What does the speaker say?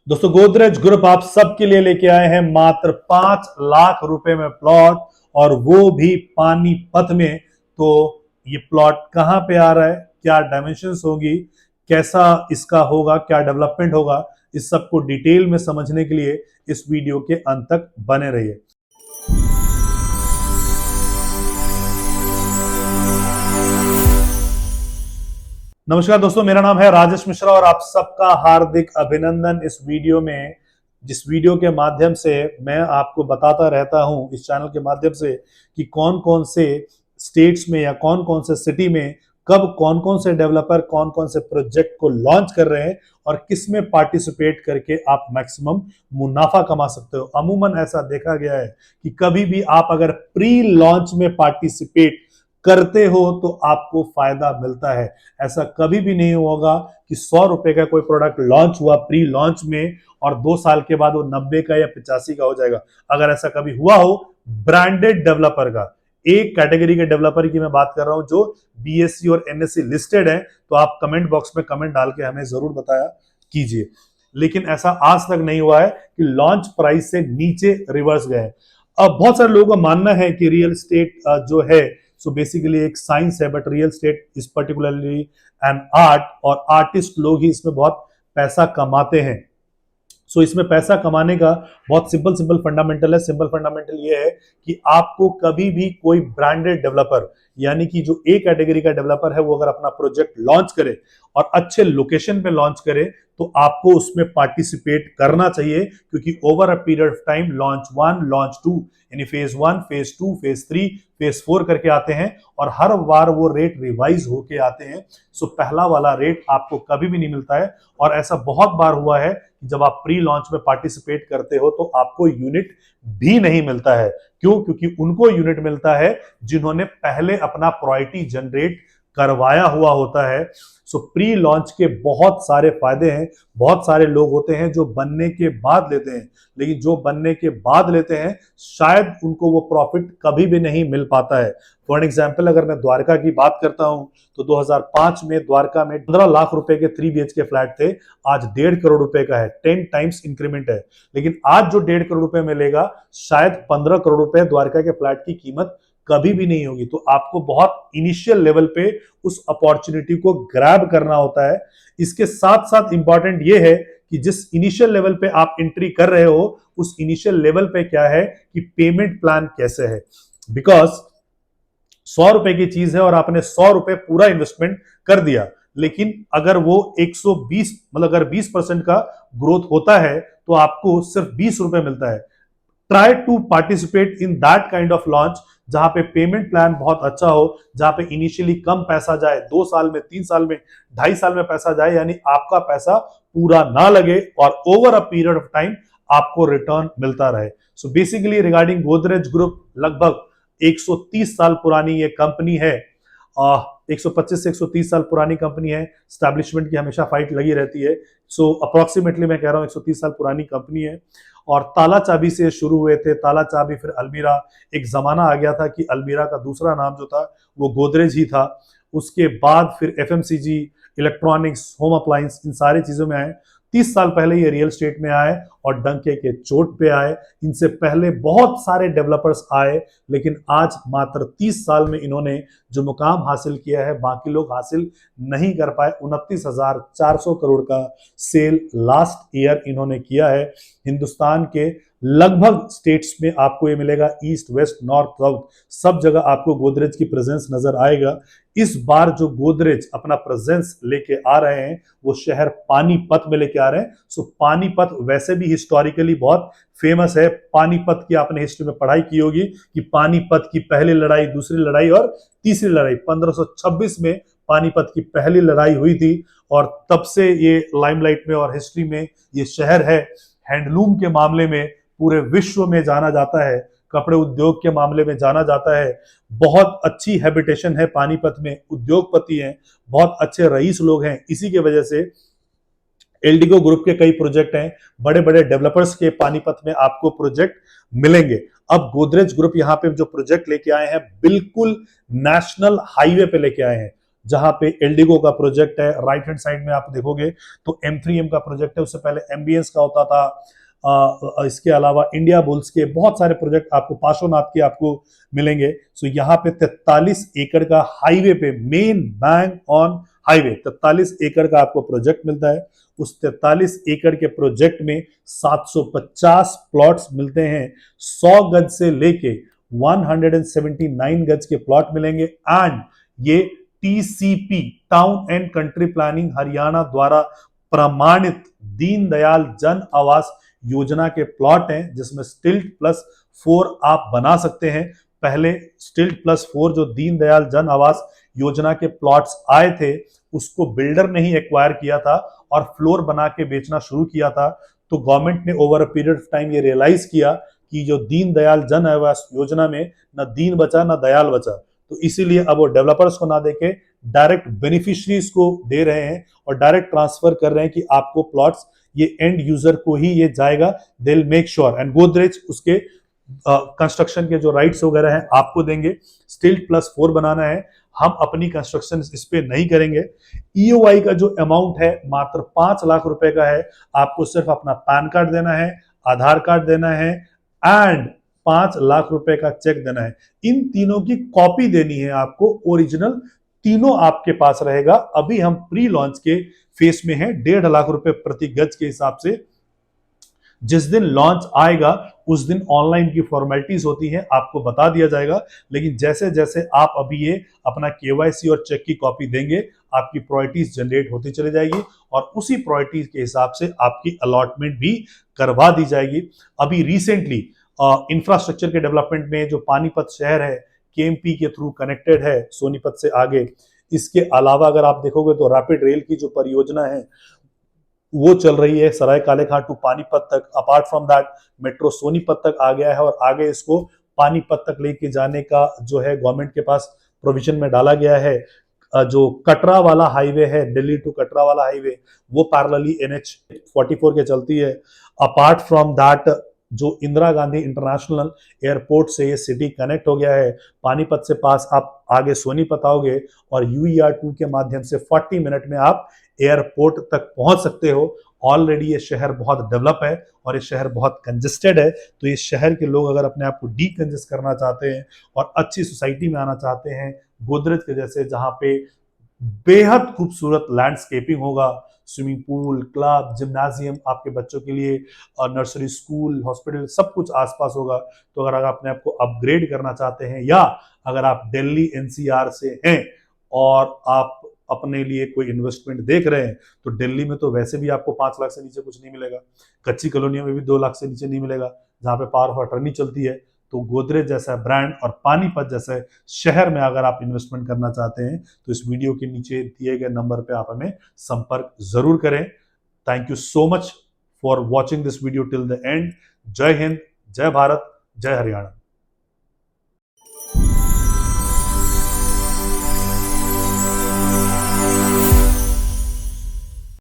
दोस्तों गोदरेज ग्रुप आप सबके लिए लेके आए हैं मात्र 5 लाख रुपए में प्लॉट, और वो भी पानीपत में। तो ये प्लॉट कहां पे आ रहा है, क्या डायमेंशंस होगी, कैसा इसका होगा, क्या डेवलपमेंट होगा, इस सब को डिटेल में समझने के लिए इस वीडियो के अंत तक बने रहिए। नमस्कार दोस्तों, मेरा नाम है राजेश मिश्रा और आप सबका हार्दिक अभिनंदन इस वीडियो में। जिस वीडियो के माध्यम से मैं आपको बताता रहता हूं इस चैनल के माध्यम से कि कौन कौन से स्टेट्स में या कौन कौन से सिटी में कब कौन कौन से डेवलपर कौन कौन से प्रोजेक्ट को लॉन्च कर रहे हैं और किस में पार्टिसिपेट करके आप मैक्सिमम मुनाफा कमा सकते हो। अमूमन ऐसा देखा गया है कि कभी भी आप अगर प्री लॉन्च में पार्टिसिपेट करते हो तो आपको फायदा मिलता है। ऐसा कभी भी नहीं होगा कि 100 रुपए का कोई प्रोडक्ट लॉन्च हुआ प्री लॉन्च में और 2 साल के बाद वो 90 का या 85 का हो जाएगा। अगर ऐसा कभी हुआ हो, ब्रांडेड डेवलपर का, एक कैटेगरी के डेवलपर की मैं बात कर रहा हूं जो बीएससी और एनएससी लिस्टेड है, तो आप कमेंट बॉक्स में कमेंट डाल के हमें जरूर बताया कीजिए। लेकिन ऐसा आज तक नहीं हुआ है कि लॉन्च प्राइस से नीचे रिवर्स गए। अब बहुत सारे लोगों का मानना है कि रियल एस्टेट जो है सो बेसिकली एक साइंस है, but real estate is particularly an art, और आर्टिस्ट लोग ही इसमें बहुत पैसा कमाते हैं। सो इसमें पैसा कमाने का बहुत सिंपल फंडामेंटल है। सिंपल फंडामेंटल ये है कि आपको कभी भी कोई ब्रांडेड डेवलपर, यानी कि जो ए कैटेगरी का डेवलपर है, वो अगर अपना प्रोजेक्ट लॉन्च करे और अच्छे लोकेशन पे लॉन्च करे तो आपको उसमें पार्टिसिपेट करना चाहिए, क्योंकि over a period of time launch 1, launch 2, यानी फेज 1, फेज 2, फेज 3, फेज 4 करके आते हैं और हर बार वो रेट रिवाइज होके आते हैं। सो पहला वाला रेट आपको कभी भी नहीं मिलता है। और ऐसा बहुत बार हुआ है कि जब आप प्री लॉन्च में पार्टिसिपेट करते हो तो आपको यूनिट भी नहीं मिलता है। क्यों? क्योंकि उनको यूनिट मिलता है जिन्होंने पहले अपना प्रायोरिटी जनरेट करवाया हुआ होता है। सो प्री लॉन्च के बहुत सारे फायदे हैं। बहुत सारे लोग होते हैं जो बनने के बाद लेते हैं, लेकिन जो बनने के बाद लेते हैं शायद उनको वो प्रॉफिट कभी भी नहीं मिल पाता है। फॉर एग्जाम्पल अगर मैं द्वारका की बात करता हूं तो 2005 में द्वारका में 15 लाख रुपए के 3 BHK फ्लैट थे, आज 1.5 करोड़ रुपए का है। 10 टाइम्स इंक्रीमेंट है। लेकिन आज जो 1.5 करोड़ रुपए मिलेगा शायद 15 करोड़ रुपए द्वारका के फ्लैट की कीमत कभी भी नहीं होगी। तो आपको बहुत इनिशियल लेवल पे उस अपॉर्चुनिटी को ग्रैब करना होता है। इसके साथ साथ इंपॉर्टेंट ये है कि जिस इनिशियल लेवल पे आप एंट्री कर रहे हो उस इनिशियल लेवल पे क्या है कि पेमेंट प्लान कैसे है। बिकॉज 100 रुपए की चीज है और आपने 100 रुपए पूरा इन्वेस्टमेंट कर दिया, लेकिन अगर वो 120 मतलब अगर 20% का ग्रोथ होता है तो आपको सिर्फ 20 रुपए मिलता है। Try to participate in that kind of launch जहां पे पेमेंट प्लान बहुत अच्छा हो, जहां पे इनिशियली कम पैसा जाए, 2 साल में, 3 साल में, 2.5 साल में पैसा जाए, यानी आपका पैसा पूरा ना लगे और over a period of time आपको रिटर्न मिलता रहे। So basically regarding Godrej group, लगभग 130 साल पुरानी ये कंपनी है। 125 से 130 साल पुरानी कंपनी है। स्टैब्लिशमेंट की हमेशा फाइट लगी रहती है। सो अप्रोक्सीमेटली मैं कह रहा हूं 130 साल पुरानी कंपनी है। और ताला चाबी से शुरू हुए थे, ताला चाबी, फिर अलमीरा। एक जमाना आ गया था कि अलमीरा का दूसरा नाम जो था वो गोदरेज ही था। उसके बाद फिर एफएमसीजी, इलेक्ट्रॉनिक्स, होम अप्लायंस, इन सारी चीजों में आए। 30 साल पहले ये रियल एस्टेट में आए और डंके के चोट पे आए। इनसे पहले बहुत सारे डेवलपर्स आए, लेकिन आज मात्र 30 साल में इन्होंने जो मुकाम हासिल किया है बाकी लोग हासिल नहीं कर पाए। 29,400 करोड़ का सेल लास्ट ईयर इन्होंने किया है। हिंदुस्तान के लगभग स्टेट्स में आपको ये मिलेगा, ईस्ट, वेस्ट, नॉर्थ, साउथ, सब जगह आपको गोदरेज की प्रेजेंस नजर आएगा। इस बार जो गोदरेज अपना प्रेजेंस लेके आ रहे हैं वो शहर पानीपत में लेके आ रहे हैं। सो पानीपत वैसे भी हिस्टोरिकली बहुत फेमस है। पानीपत की आपने हिस्ट्री में पढ़ाई की होगी कि पानीपत की पहली लड़ाई, दूसरी लड़ाई और तीसरी लड़ाई 1526 में पानीपत की पहली लड़ाई हुई थी और तब से ये लाइमलाइट में और हिस्ट्री में ये शहर है। हैंडलूम के मामले में पूरे विश्व में जाना जाता है, कपड़े उद्योग के मामले में जाना जाता है। बहुत अच्छी हैबिटेशन है पानीपत में, उद्योगपति हैं, बहुत अच्छे रईस लोग हैं। इसी के वजह से एल्डिको ग्रुप के कई प्रोजेक्ट हैं, बड़े बड़े डेवलपर्स के पानीपत में आपको प्रोजेक्ट मिलेंगे। अब गोदरेज ग्रुप यहाँ पे जो प्रोजेक्ट लेके आए हैं बिल्कुल नेशनल हाईवे पे लेके आए हैं। जहां पे एल्डिगो का प्रोजेक्ट है, राइट हैंड साइड में आप देखोगे तो M3M का प्रोजेक्ट है, उससे पहले MBS का होता था। इसके अलावा इंडिया बुल्स के बहुत सारे प्रोजेक्ट आपको, पार्श्वनाथ के आपको मिलेंगे। सो यहाँ पे 43 एकड़ का हाईवे पे, मेन बैंक ऑन हाईवे 43 एकड़ का आपको प्रोजेक्ट मिलता है। उस 43 एकड़ के प्रोजेक्ट में 750 प्लॉट्स मिलते हैं। 100 गज से लेके 179 गज के प्लॉट मिलेंगे। एंड ये TCP, town and country planning Haryana द्वारा प्रमाणित दीनदयाल जन आवास योजना के प्लॉट हैं, जिसमें स्टिल्ट प्लस 4 आप बना सकते हैं। पहले स्टिल्ट प्लस 4 जो दीनदयाल जन आवास योजना के प्लॉट्स आए थे, उसको बिल्डर ने ही एक्वायर किया था और फ्लोर बना के बेचना शुरू किया था। तो गवर्नमेंट ने over a period of time ये रियलाइज किया कि जो दीनदयाल जन आवास योजना में न दीन बचा न दयाल बचा, तो इसीलिए अब वो डेवलपर्स को ना देके डायरेक्ट बेनिफिशियरीज को दे रहे हैं और डायरेक्ट ट्रांसफर कर रहे हैं कि आपको प्लॉट्स ये एंड यूजर को ही ये जाएगा। They will make sure, and Godrej उसके कंस्ट्रक्शन के जो राइट्स वगैरह हैं आपको देंगे। स्टिल्ट प्लस 4 बनाना है, हम अपनी कंस्ट्रक्शन इस पे नहीं करेंगे। EOI का जो अमाउंट है मात्र 5 लाख रुपए का है। आपको सिर्फ अपना पैन कार्ड देना है, आधार कार्ड देना है एंड 5 लाख रुपए का चेक देना है। इन तीनों की कॉपी देनी है आपको, ओरिजिनल तीनों आपके पास रहेगा। अभी हम प्री लॉन्च के फेस में हैं, 1.5 लाख रुपए प्रति गज के हिसाब से। जिस दिन लॉन्च आएगा उस दिन ऑनलाइन की फॉर्मेलिटीज होती हैं, आपको बता दिया जाएगा। लेकिन जैसे जैसे आप अभी ये अपना KYC और चेक की कॉपी देंगे, आपकी प्रायोरिटीज जनरेट होती चली जाएगी और उसी प्रायोरिटीज के हिसाब से आपकी अलॉटमेंट भी करवा दी जाएगी। अभी रिसेंटली इंफ्रास्ट्रक्चर के डेवलपमेंट में जो पानीपत शहर है, KMP के थ्रू कनेक्टेड है सोनीपत से आगे। इसके अलावा अगर आप देखोगे तो रैपिड रेल की जो परियोजना है वो चल रही है सराय काले खां टू पानीपत तक। Apart from that metro Sonipat तक आ गया है और आगे इसको पानीपत तक लेके जाने का जो है गवर्नमेंट के पास प्रोविजन में डाला गया है। जो कटरा वाला हाईवे है, दिल्ली टू कटरा वाला हाईवे, वो पैरेलली NH 44 के चलती है। अपार्ट फ्रॉम दैट जो इंदिरा गांधी इंटरनेशनल एयरपोर्ट से ये सिटी कनेक्ट हो गया है। पानीपत से पास आप आगे सोनीपत आओगे और UER2 के माध्यम से 40 मिनट में आप एयरपोर्ट तक पहुंच सकते हो। ऑलरेडी ये शहर बहुत डेवलप है और ये शहर बहुत कंजेस्टेड है। तो इस शहर के लोग अगर अपने आप को डीकंजेस्ट करना चाहते हैं और अच्छी सोसाइटी में आना चाहते हैं, गोदरेज के जैसे, जहां पे बेहद खूबसूरत लैंडस्केपिंग होगा, स्विमिंग पूल, क्लब, जिम्नाजियम आपके बच्चों के लिए, नर्सरी स्कूल, हॉस्पिटल, सब कुछ आसपास होगा। तो अगर अपने आप को अपग्रेड करना चाहते हैं या अगर आप दिल्ली NCR से हैं और आप अपने लिए कोई इन्वेस्टमेंट देख रहे हैं, तो दिल्ली में तो वैसे भी आपको 5 लाख से नीचे कुछ नहीं मिलेगा। कच्ची कॉलोनियों में भी 2 लाख से नीचे नहीं मिलेगा, जहां पे पावर ऑफ अटर्नी चलती है। तो गोदरेज जैसा ब्रांड और पानीपत जैसे शहर में अगर आप इन्वेस्टमेंट करना चाहते हैं तो इस वीडियो के नीचे दिए गए नंबर पे आप हमें संपर्क जरूर करें। Thank you so much for watching this video till the end. जय हिंद, जय भारत, जय हरियाणा।